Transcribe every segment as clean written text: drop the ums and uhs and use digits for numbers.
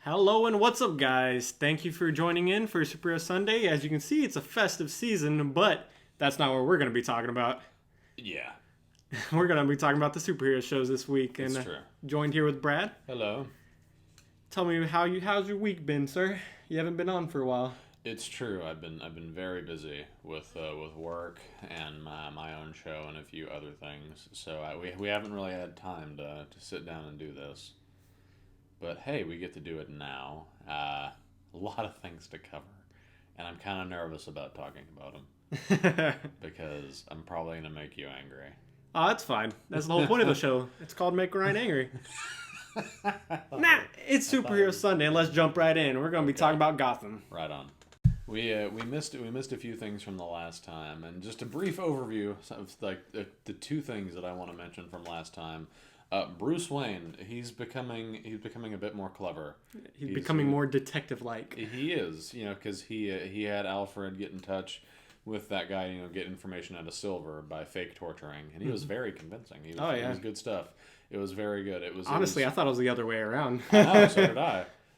Hello and what's up, guys? Thank you for joining in for Superhero Sunday. As you can see, it's a festive season, but that's not what we're going to be talking about. Yeah, We're going to be talking about the superhero shows this week. that's And true. joined here with Brad. Hello. Tell me how's your week been, sir? You haven't been on for a while. It's true. I've been very busy with work and my own show and a few other things. So we haven't really had time to sit down and do this. But hey, we get to do it now. A lot of things to cover, and I'm kind of nervous about talking about them because I'm probably gonna make you angry. Oh, that's fine. That's the whole point of the show. It's called Make Ryan Angry. Nah, it's Superhero Sunday, and let's jump right in. We're going to be talking about Gotham. Right on. We missed a few things from the last time, and just a brief overview of like the two things that I want to mention from last time. Bruce Wayne, he's becoming a bit more clever. He's becoming more detective-like. He is, because he had Alfred get in touch with that guy, get information out of Silver by fake torturing, and he was very convincing. It was good stuff. It was very good. Honestly, I thought it was the other way around. I know,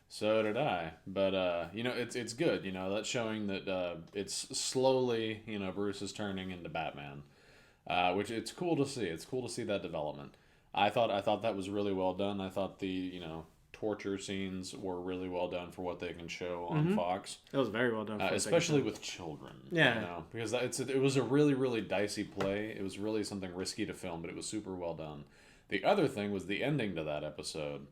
so did I. But it's good. That's showing that it's slowly, Bruce is turning into Batman, which it's cool to see. It's cool to see that development. I thought that was really well done. I thought the torture scenes were really well done for what they can show on Fox. That was very well done, especially with children. Yeah, because it was a really really dicey play. It was really something risky to film, but it was super well done. The other thing was the ending to that episode,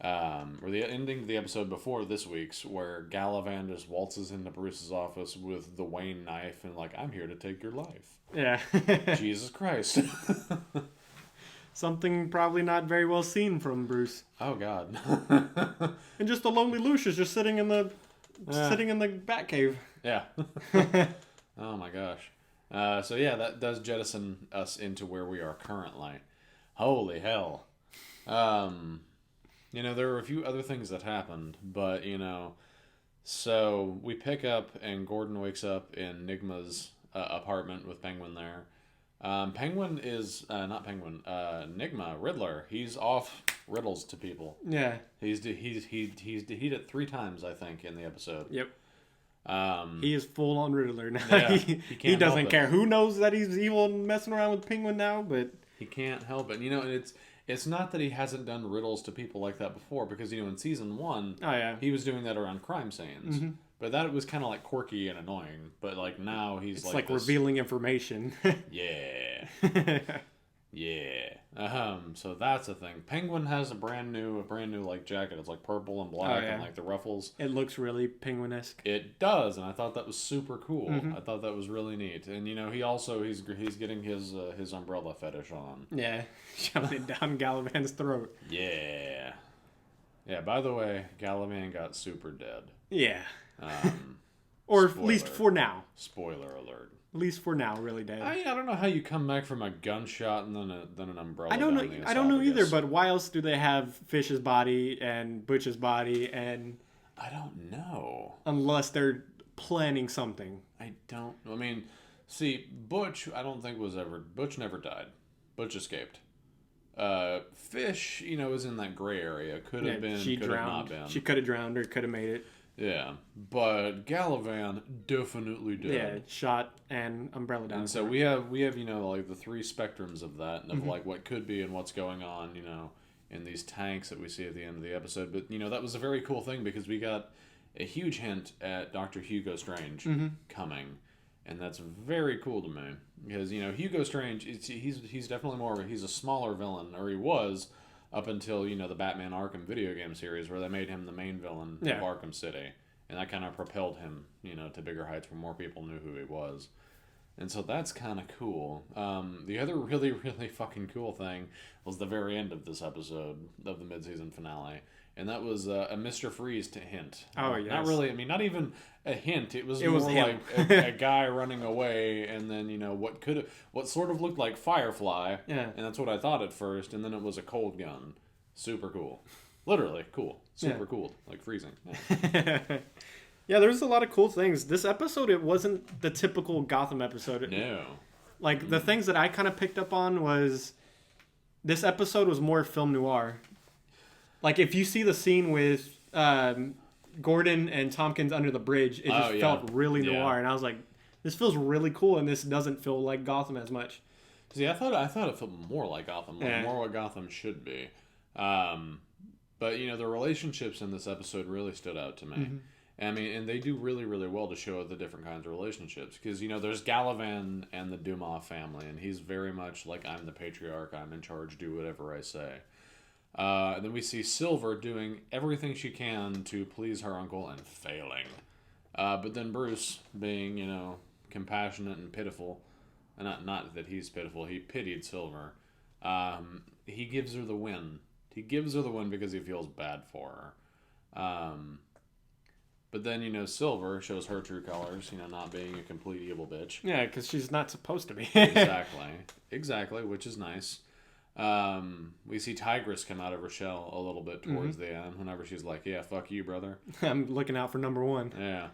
or the ending to the episode before this week's, where Galavan just waltzes into Bruce's office with the Wayne knife and like, I'm here to take your life. Yeah. Jesus Christ. Something probably not very well seen from Bruce. Oh God. And just a lonely Lucius just sitting in the Batcave. Yeah. Oh my gosh. So yeah, that does jettison us into where we are currently. Holy hell. There were a few other things that happened, but so we pick up and Gordon wakes up in Nigma's apartment with Penguin there. Penguin is not Penguin. Nigma, Riddler. He's off riddles to people. Yeah. He's did it 3 times, I think, in the episode. Yep. He is full on Riddler now. Yeah, he doesn't care who knows that he's evil and messing around with Penguin now, but he can't help it. And it's not that he hasn't done riddles to people like that before, because in season 1, he was doing that around crime scenes. Mm-hmm. But that was kind of like quirky and annoying. But like now he's it's like revealing information. Yeah. Yeah. So that's a thing. Penguin has a brand new like jacket. It's like purple and black and like the ruffles. It looks really Penguin-esque. It does, and I thought that was super cool. Mm-hmm. I thought that was really neat. And he also he's getting his umbrella fetish on. Yeah, shoving it down Galavan's throat. Yeah. Yeah. By the way, Galavan got super dead. Yeah. Or at least for now. Spoiler alert. At least for now, really dead. I don't know how you come back from a gunshot and then an umbrella. I don't know either. But why else do they have Fish's body and Butch's body and? I don't know. Unless they're planning something. I mean, see, Butch. I don't think Butch never died. Butch escaped. Fish, is in that gray area. Could have been. She could drowned. have not been. She could have drowned or could have made it. Yeah, but Galavan definitely did. Yeah, shot and umbrella down. And so we have like the 3 spectrums of that, of like what could be and what's going on, in these tanks that we see at the end of the episode. But that was a very cool thing because we got a huge hint at Dr. Hugo Strange coming, and that's very cool to me because Hugo Strange, he's definitely he's a smaller villain, or he was. Up until, the Batman Arkham video game series where they made him the main villain of Arkham City. And that kind of propelled him, to bigger heights where more people knew who he was. And so that's kind of cool. The other really, really fucking cool thing was the very end of this episode of the mid-season finale. And that was a Mr. Freeze hint. Oh, yes. Not really, not even a hint. It was more like a guy running away, and then, what sort of looked like Firefly. Yeah. And that's what I thought at first, and then it was a cold gun. Super cool. Literally cool. Super cool. Like freezing. Yeah. Yeah, there's a lot of cool things. This episode, it wasn't the typical Gotham episode. No. Like, the things that I kind of picked up on was this episode was more film noir. Like, if you see the scene with Gordon and Tompkins under the bridge, it just felt really noir, and I was like, this feels really cool, and this doesn't feel like Gotham as much. See, I thought it felt more like Gotham, more what Gotham should be. But the relationships in this episode really stood out to me. Mm-hmm. I mean, and they do really, really well to show the different kinds of relationships. Because, there's Galavan and the Dumas family, and he's very much like, I'm the patriarch, I'm in charge, do whatever I say. And then we see Silver doing everything she can to please her uncle and failing. But then Bruce, being, compassionate and pitiful, and not that he's pitiful, he pitied Silver, he gives her the win. He gives her the win because he feels bad for her. But then, Silver shows her true colors, not being a complete evil bitch. Yeah, because she's not supposed to be. Exactly, which is nice. We see Tigress come out of her shell a little bit towards the end, whenever she's like, yeah, fuck you, brother. I'm looking out for number one. Yeah.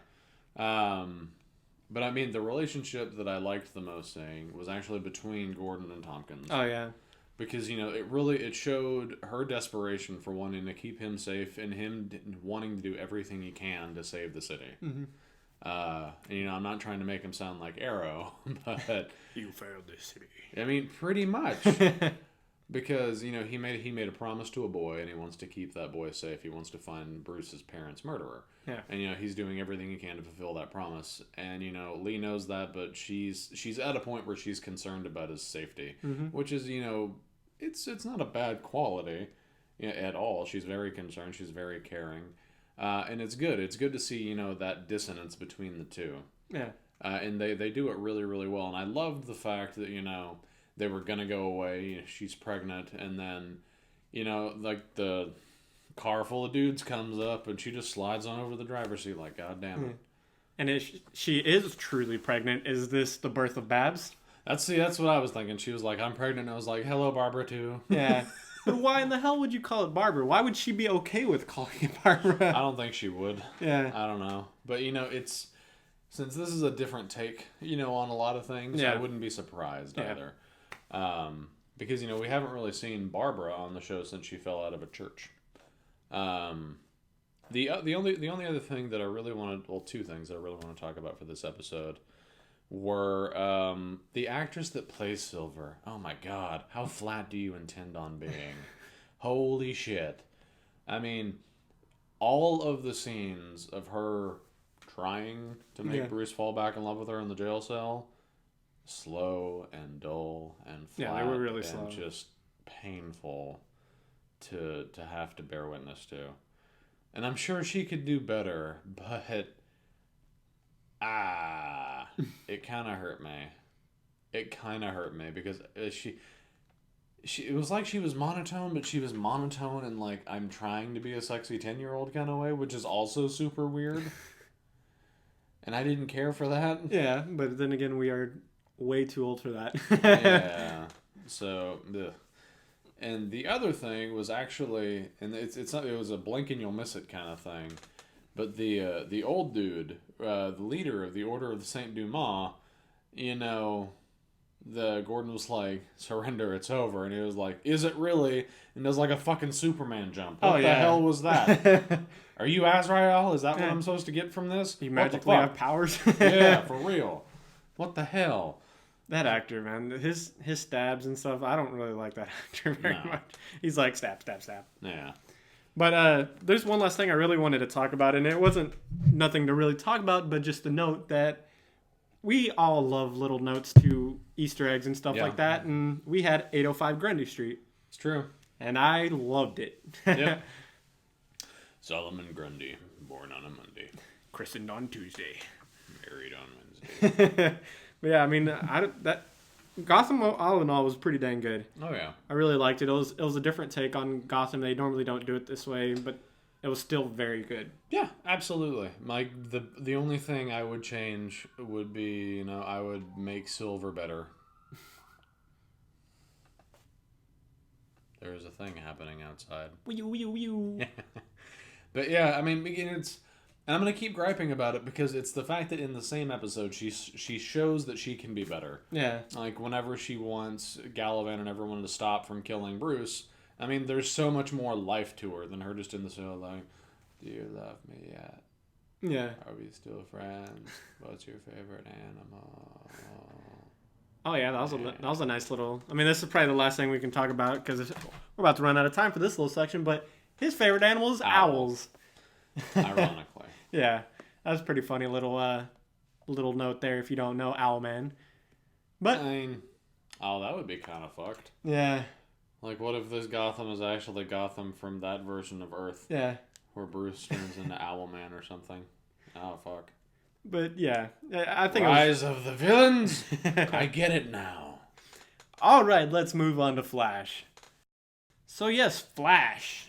But I mean, the relationship that I liked the most seeing was actually between Gordon and Tompkins. Oh, yeah. Because, it showed her desperation for wanting to keep him safe and him wanting to do everything he can to save the city. Mm-hmm. And, I'm not trying to make him sound like Arrow, but... You failed this city. I mean, pretty much. Because, he made a promise to a boy, and he wants to keep that boy safe. He wants to find Bruce's parents' murderer. Yeah. And, he's doing everything he can to fulfill that promise. And, Lee knows that, but she's at a point where she's concerned about his safety. Mm-hmm. Which is, it's not a bad quality at all. She's very concerned. She's very caring. And it's good. It's good to see, that dissonance between the two. Yeah. And they do it really, really well. And I loved the fact that, they were going to go away. She's pregnant. And then, like the car full of dudes comes up and she just slides on over the driver's seat like, God damn it. And if she is truly pregnant, is this the birth of Babs? That's what I was thinking. She was like, I'm pregnant. And I was like, hello, Barbara, too. Yeah. But why in the hell would you call it Barbara? Why would she be okay with calling it Barbara? I don't think she would. Yeah. I don't know. But, it's... Since this is a different take, on a lot of things, I wouldn't be surprised either. Because, we haven't really seen Barbara on the show since she fell out of a church. The only other thing that I really wanted... Well, two things that I really want to talk about for this episode were the actress that plays Silver. Oh my god, how flat do you intend on being? Holy shit. I mean, all of the scenes of her trying to make Bruce fall back in love with her in the jail cell, slow and dull and flat. Yeah, they were really slow. And just painful to have to bear witness to. And I'm sure she could do better, but it kind of hurt me. It kind of hurt me because it was like she was monotone, but she was monotone in like, I'm trying to be a sexy 10-year-old kind of way, which is also super weird. And I didn't care for that. Yeah, but then again, we are way too old for that. Yeah. So, ugh. And the other thing was actually, and it's not, it was a blink and you'll miss it kind of thing, but the old dude, the leader of the Order of the Saint Dumas, the Gordon was like, surrender, it's over, and he was like, is it really? And does like a fucking Superman jump. What the hell was that? Are you Azrael? Is that what I'm supposed to get from this? You magically have powers? Yeah, for real. What the hell? That actor, man, his stabs and stuff, I don't really like that actor very much. He's like, stab, stab, stab. Yeah. But there's one last thing I really wanted to talk about, and it wasn't nothing to really talk about, but just to note that we all love little notes to Easter eggs and stuff like that, and we had 805 Grundy Street. It's true. And I loved it. Yep. Solomon Grundy, born on a Monday. Christened on Tuesday. Married on Wednesday. But yeah, I mean, that Gotham all in all was pretty dang good. Oh yeah, I really liked it. It was a different take on Gotham. They normally don't do it this way, but it was still very good. Yeah, absolutely. Like the only thing I would change would be, I would make Silver better. There's a thing happening outside. But yeah, I mean, and I'm going to keep griping about it because it's the fact that in the same episode, she shows that she can be better. Yeah. Like, whenever she wants Galavan and everyone to stop from killing Bruce, I mean, there's so much more life to her than her just in the show, like, Do you love me yet? Yeah. Are we still friends? What's your favorite animal? Oh yeah, that was a nice little. I mean, this is probably the last thing we can talk about because we're about to run out of time for this little section. But his favorite animal is owls. Ironically. Yeah, that was a pretty funny little note there. If you don't know Owlman, but I mean, that would be kind of fucked. Yeah. Like, what if this Gotham is actually Gotham from that version of Earth? Yeah. Where Bruce turns into Owlman or something. Oh, fuck. But, yeah. I think Rise of the Villains? I get it now. All right, let's move on to Flash. So, yes, Flash.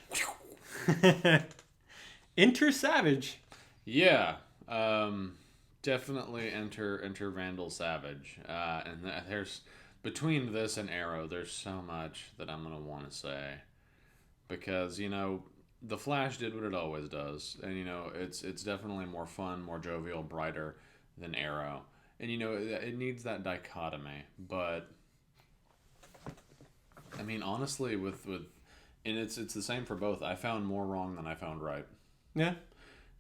Enter Savage. Yeah. Definitely enter Vandal Savage. And there's... Between this and Arrow, there's so much that I'm going to want to say. Because, The Flash did what it always does. And, it's definitely more fun, more jovial, brighter than Arrow. And, it needs that dichotomy. But, I mean, honestly, with and it's the same for both. I found more wrong than I found right. Yeah.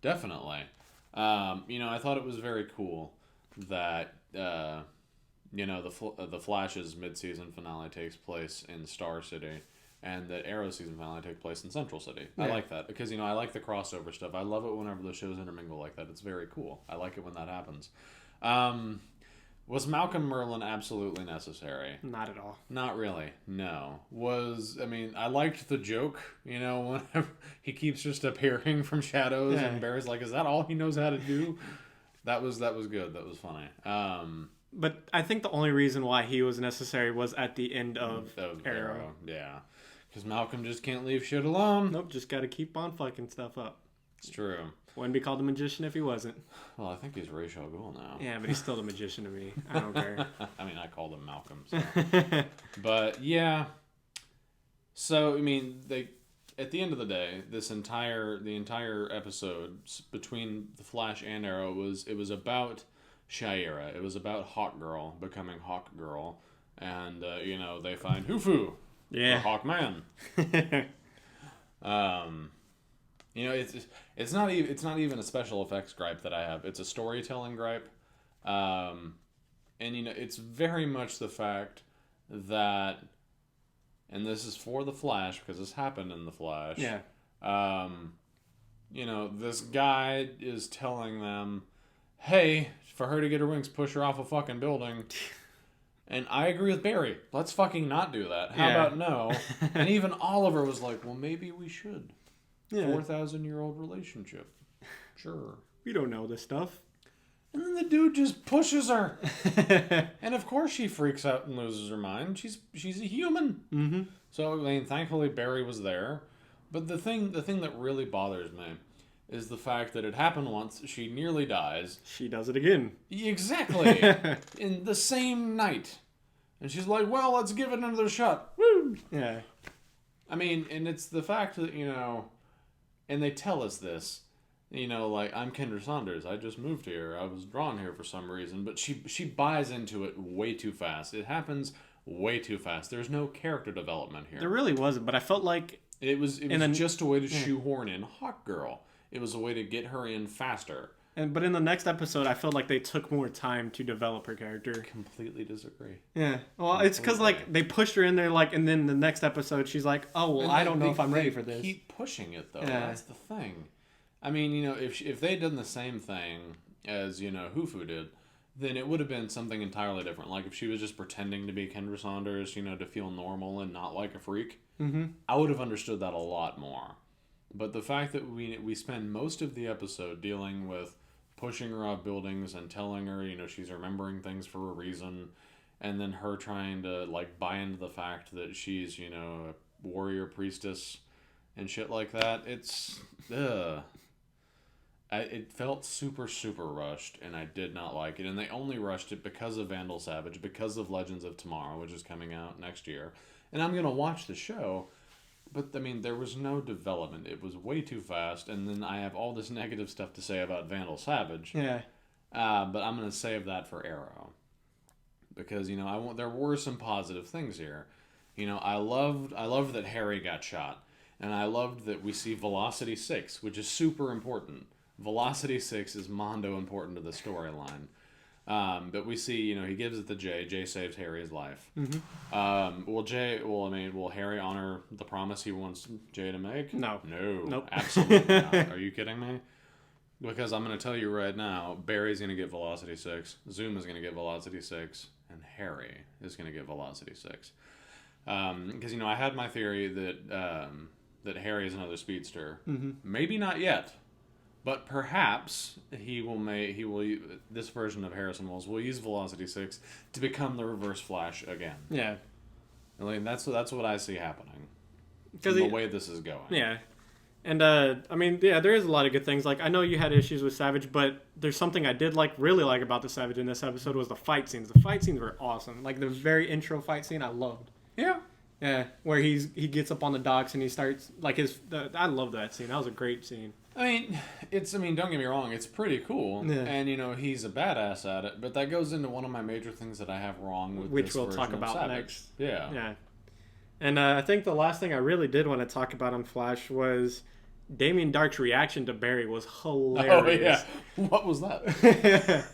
Definitely. I thought it was very cool that... the Flash's mid-season finale takes place in Star City, and that Arrow's season finale takes place in Central City. Yeah. I like that because I like the crossover stuff. I love it whenever the shows intermingle like that. It's very cool. I like it when that happens. Was Malcolm Merlyn absolutely necessary? Not at all. Not really. No. I liked the joke. Whenever he keeps just appearing from shadows, and Barry's like, "Is that all he knows how to do?" That was good. That was funny. But I think the only reason why he was necessary was at the end of Arrow. Yeah. Because Malcolm just can't leave shit alone. Nope, just got to keep on fucking stuff up. It's true. Wouldn't be called a magician if he wasn't. Well, I think he's Ra's al Ghul now. Yeah, but he's still the magician to me. I don't care. I mean, I called him Malcolm. So. But, yeah. So, at the end of the day, the entire episode between The Flash and Arrow was about... Shaira. It was about Hawk Girl becoming Hawk Girl, and they find Hufu, or Hawkman. It's not even a special effects gripe that I have. It's a storytelling gripe, and it's very much the fact that, and this is for the Flash because this happened in the Flash. Yeah. This guy is telling them, hey, for her to get her wings, push her off a fucking building. And I agree with Barry. Let's fucking not do that. How about no? And even Oliver was like, well, maybe we should. Yeah. 4,000-year-old relationship. Sure. We don't know this stuff. And then the dude just pushes her. And of course she freaks out and loses her mind. She's a human. Mm-hmm. So, thankfully Barry was there. But the thing that really bothers me is the fact that it happened once, she nearly dies. She does it again. Exactly. In the same night. And she's like, well, let's give it another shot. Woo! Yeah. And it's the fact that, and they tell us this, I'm Kendra Saunders. I just moved here. I was drawn here for some reason. But she buys into it way too fast. It happens way too fast. There's no character development here. There really wasn't, but I felt like... It was just a way to shoehorn in Hawk Girl. It was a way to get her in faster. But in the next episode, I felt like they took more time to develop her character. Completely disagree. Yeah. Well, it's because, they pushed her in there, and then the next episode, she's like, oh, well, I don't know if I'm ready for this. Keep pushing it, though. Yeah. That's the thing. If they'd done the same thing as, Hufu did, then it would have been something entirely different. Like, if she was just pretending to be Kendra Saunders, to feel normal and not like a freak, I would have understood that a lot more. But the fact that we spend most of the episode dealing with pushing her off buildings and telling her, she's remembering things for a reason, and then her trying to, buy into the fact that she's, a warrior priestess and shit like that, it's, it felt super, super rushed, and I did not like it. And they only rushed it because of Vandal Savage, because of Legends of Tomorrow, which is coming out next year. And I'm going to watch the show. But, there was no development. It was way too fast. And then I have all this negative stuff to say about Vandal Savage. Yeah. But I'm going to save that for Arrow. Because, there were some positive things here. I loved that Harry got shot. And I loved that we see Velocity 6, which is super important. Velocity 6 is mondo important to the storyline. But we see, he gives it to Jay. Jay saves Harry's life. Mm-hmm. Will Harry honor the promise he wants Jay to make? No. Nope. Absolutely not. Are you kidding me? Because I'm going to tell you right now, Barry's going to get Velocity 6, Zoom is going to get Velocity 6, and Harry is going to get Velocity 6. Because, I had my theory that Harry is another speedster. Mm-hmm. Maybe not yet. But perhaps this version of Harrison Wells will use Velocity 6 to become the Reverse Flash again. Yeah. That's what I see happening. From the way this is going. Yeah. And, there is a lot of good things. Like, I know you had issues with Savage, but there's something I did really like about the Savage in this episode was the fight scenes. The fight scenes were awesome. Like, the very intro fight scene I loved. Yeah. Yeah, where he gets up on the docks and he starts, I love that scene. That was a great scene. Don't get me wrong, it's pretty cool. Yeah. And, he's a badass at it, but that goes into one of my major things that I have wrong with which this we'll version talk of about Savage. next. Yeah. Yeah. And I think the last thing I really did want to talk about on Flash was Damien Dark's reaction to Barry was hilarious. Oh, yeah. What was that?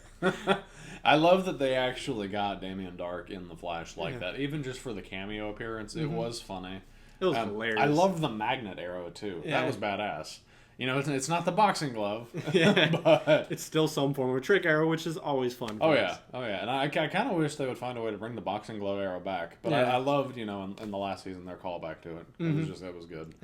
I love that they actually got Damien Dark in the Flash like that. Even just for the cameo appearance, it was funny. It was hilarious. I loved the magnet arrow, too. Yeah. That was badass. It's not the boxing glove, but it's still some form of a trick arrow, which is always fun. Oh yeah. And I kind of wish they would find a way to bring the boxing glove arrow back. But I loved, in the last season, their callback to it. It was good.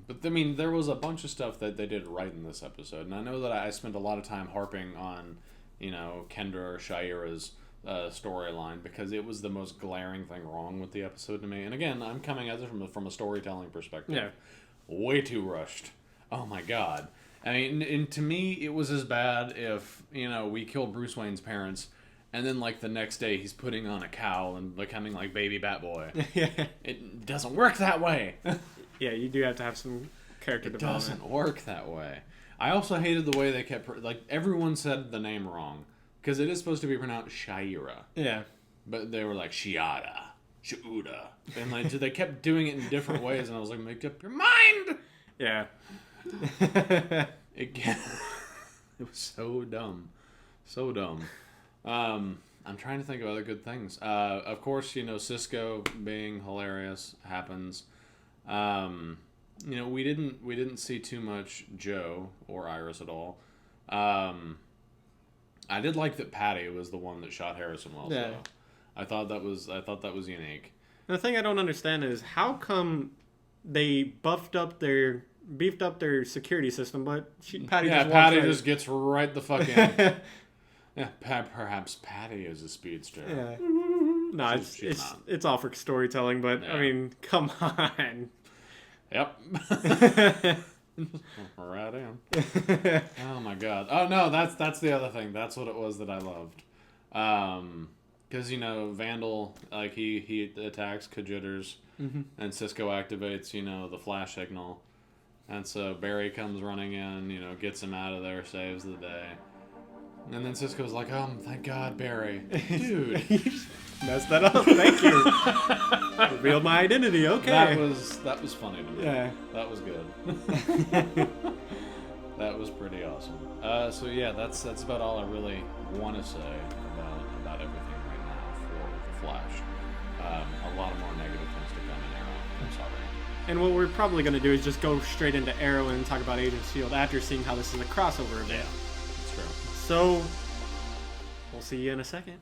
But there was a bunch of stuff that they did right in this episode, and I know that I spent a lot of time harping on, Kendra or Shaira's storyline because it was the most glaring thing wrong with the episode to me. And again, I'm coming at it from a storytelling perspective. Yeah. Way too rushed. Oh my god. And to me, it was as bad if, we killed Bruce Wayne's parents and then, the next day he's putting on a cowl and becoming, baby Batboy. Yeah. It doesn't work that way. Yeah, you do have to have some character development. It doesn't work that way. I also hated the way they kept, everyone said the name wrong. Because it is supposed to be pronounced Shaira. Yeah. But they were like, Shiada. Shauda. And they kept doing it in different ways, and I was like, make up your mind! Yeah. It was so dumb. So dumb. I'm trying to think of other good things. Of course, Cisco being hilarious happens. We didn't see too much Joe or Iris at all. I did like that Patty was the one that shot Harrison Wells. Yeah. Though. I thought that was unique. The thing I don't understand is how come they beefed up their security system, but Patty just gets right the fuck in. Yeah, perhaps Patty is a speedster. Yeah. No, it's all for storytelling, but yeah. Come on. Yep. Right in. Oh my god. Oh no, that's the other thing. That's what it was that I loved. Because Vandal, he attacks Kajiters, and Cisco activates the flash signal, and so Barry comes running in, gets him out of there, saves the day, and then Cisco's like, "Oh, thank God, Barry, dude." Messed that up. Thank you. Revealed my identity. Okay. That was funny to me. Yeah. That was good. That was pretty awesome. So yeah, that's about all I really want to say about everything right now for the Flash. A lot of more negative things to come in Arrow. I'm sorry. And what we're probably going to do is just go straight into Arrow and talk about Agents Shield after seeing how this is a crossover event. Yeah, that's true. So we'll see you in a second.